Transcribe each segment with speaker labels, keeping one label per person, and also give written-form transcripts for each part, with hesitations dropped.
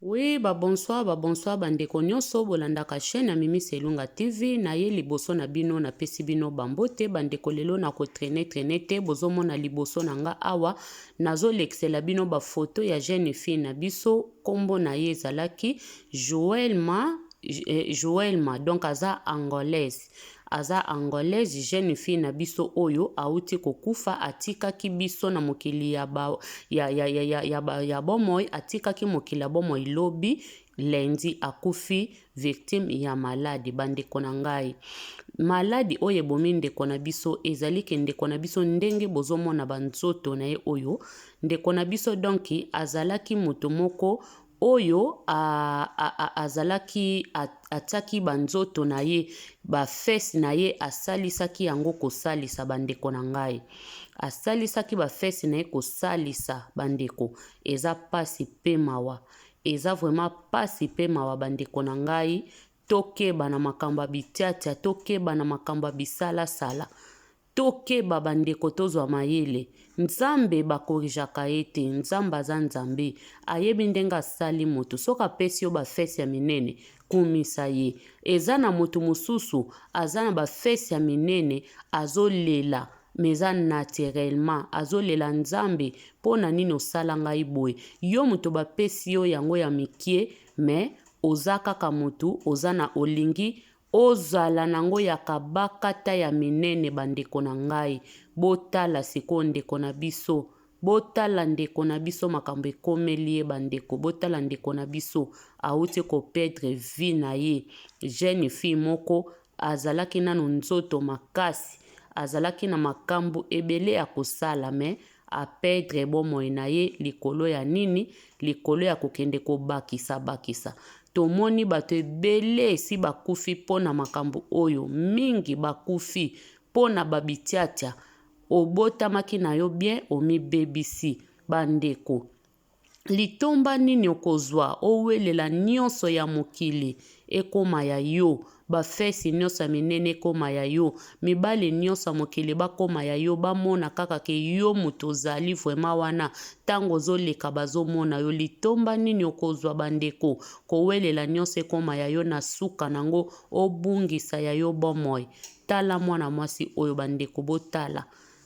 Speaker 1: Oui, bonsoir, bandeko nyonso bolandaka chaîne ya Mimi Selunga TV na ye liboso na bino na pesi bino bambote bandeko lelo na ko traîner te bozomona liboso na nga awa nazo lexela bino ba photo ya jeune fille na biso kombo na ye ezalaki Joelma donc aza angolaise jeune fille na biso oyo auti kokufa atikaki biso na mokili ya bomoi atikaki mokili ya bomoi lobi lendi akufi victime ya maladi bandeko na ngai maladi oyo ebomi ndeko na biso ezali ke ndeko na biso ndenge bozomona banzoto na ye oyo ndeko na biso donki azalaki moto moko oyo azalaki ataki banzoto na ye bafesi na ye asalisaki yango kosalisa bandeko na ngai asalisaki bafesi na ye kosalisa bandeko eza pasi pe mawa eza vraiment pasi pe mawa bandeko na ngai tokeba na makambo ya bitiatia tokeba na makambo ya bisalasala tokeba bandeko tozwa mayele nzambe bakorijaka ye te nzambe aza nzambe ayebi ndenge asali moto soki apesi yo bafesi ya minene kumisa ye eza na moto mosusu aza na bafesi ya minene azolela meza naturellement azolela nzambe mpona nini osala ngai boye yo moto bapesi yo yango ya mikie me oza kaka motu oza na olingi ozala nango ya kabakata ya minene bandeko na ngai botala siko ndeko na biso botala ndeko na biso makambo ekomeli ye bandeko botala ndeko na biso auti koperdre vie na ye jeune fille moko azalaki nano nzoto makasi azalaki na makambo ebele ya kosala me aperdre bomoi na ye likolo ya nini likolo ya kokende kobakisa tomoni bato ebele esi bakufi mpona makambo oyo mingi bakufi mpona babitiatia obotamaki na yo bien omibebisi bandeko litomba nini okozwa owelela nyonso ya mokili ekoma ya yo bafesi nyonso ya minene ekoma ya yo mibali nyonso ya mokili bakoma ya yo bamona kaka ke yo moto ozali vraiment wana ntango ozoleka bazomona yo litomba nini okozwa bandeko kowelela nyonso ekoma ya yo na suka nango obungisa ya yo bomoi tala mwana mwasi oyo bandeko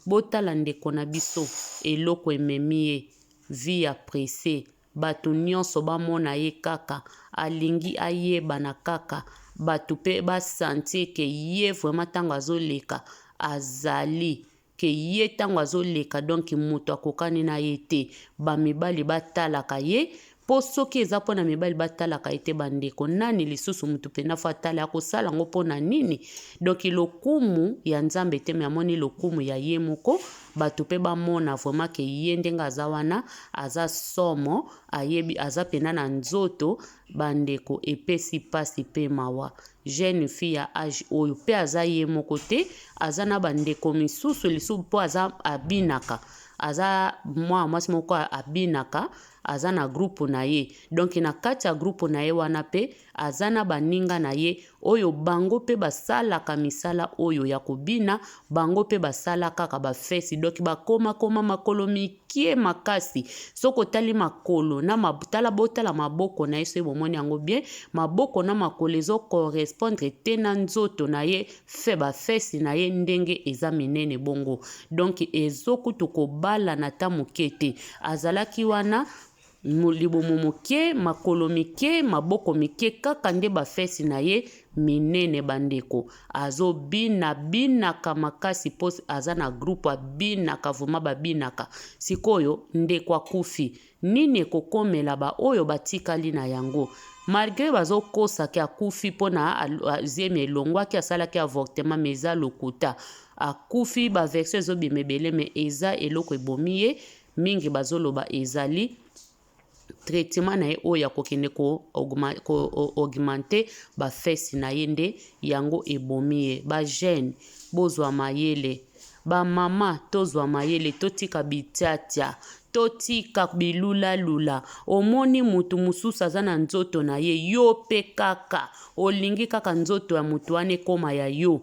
Speaker 1: botala ndeko na biso eloko ememi ye vie ya presse bato nyonso bamona ye kaka alingi ayeba na kaka bato mpe basantie ke ye vraiment ntango azoleka azali ke ye ntango azoleka donk moto akokani na ye te bamibali batalaka ye mpo soki eza mpona mibali batalaka ye te bandeko nani lisusu motu mpena fo atala akosala yango mpona nini donk lokumu ya nzambe te me amoni lokumu ya ye moko bato mpe bamona vraiment ke ye ndenge aza wana aza somo ayebi aza pena na nzoto bandeko epesi pasi mpe mawa jeune fille ya age oyo mpe aza ye moko te aza na bandeko misusu lisusu mpo aza abinaka aza mwa mwasi moko abinaka aza na groupe na ye donc na kati ya groupe na ye wana pe aza na baninga na ye oyo bango pe basalaka misala oyo ya kobina bango pe basala kaka bafesi donc bakoma makolo mikie makasi soko tali makolo na botala maboko na ye so bomoni yango bien maboko na makolo ezo correspondre te na nzoto na ye fe bafesi na ye ndenge eza minene bongo donc ezokutu kobala na ta moke te azalaki wana libomo moke makolo mike maboko mike kaka nde bafesi na ye minene bandeko azobinaka makasi mpo aza na groupe abinaka vuma babinaka sikoyo ndeko akufi nini ekokomela baoyo batikali na yango malgré bazokosaki akufi mpona aziemi elongwaki asalaki avortement me eza lokuta akufi baversion ezobima ebele me eza eloko ebomi ye mingi bazoloba ezali traitement na ye oyo akokende ko-augmente bafesi na ye nde yango ebomi ye bajeune bozwa mayele bamama tozwa mayele totika bitiatia totika bilulalula omoni mutu mosusu aza na nzoto na ye yo pe kaka olingi kaka nzoto ya mutu wana ekoma ya yo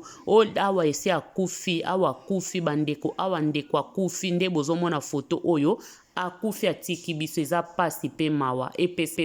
Speaker 1: awa esi akufi awa akufi bandeko awa ndeko akufi nde bozomona foto oyo akufi atiki biso eza pasi pe mawa epese